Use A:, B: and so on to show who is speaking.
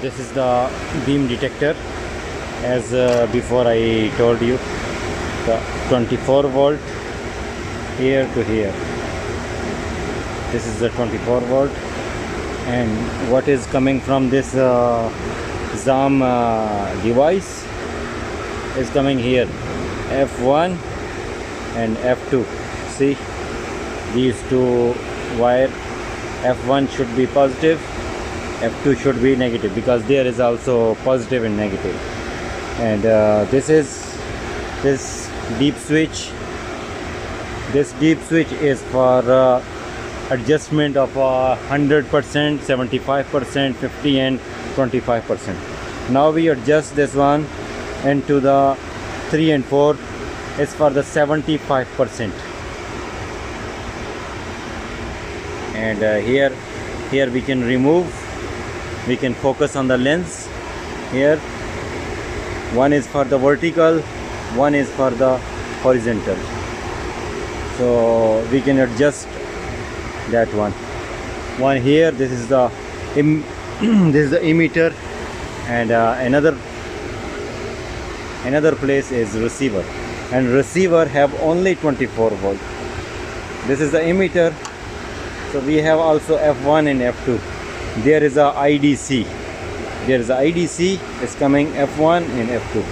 A: This is the beam detector, as before I told you, the 24 volt here to here. This is the 24 volt, and what is coming from this ZAM device is coming here, F1 and F2. See, these two wire, F1 should be positive, F2 should be negative, because there is also positive and negative. And this deep switch. This deep switch is for adjustment of 100%, 75%, 50 and 25%. Now we adjust this one into the 3 and 4 is for the 75%. And here we can remove, we can focus on the lens. Here one is for the vertical, one is for the horizontal, so we can adjust that one here. This is the this is the emitter, and another place is receiver, and receiver have only 24 volt. This is the emitter, so we have also F1 and F2. There is a IDC, is coming F1 and F2.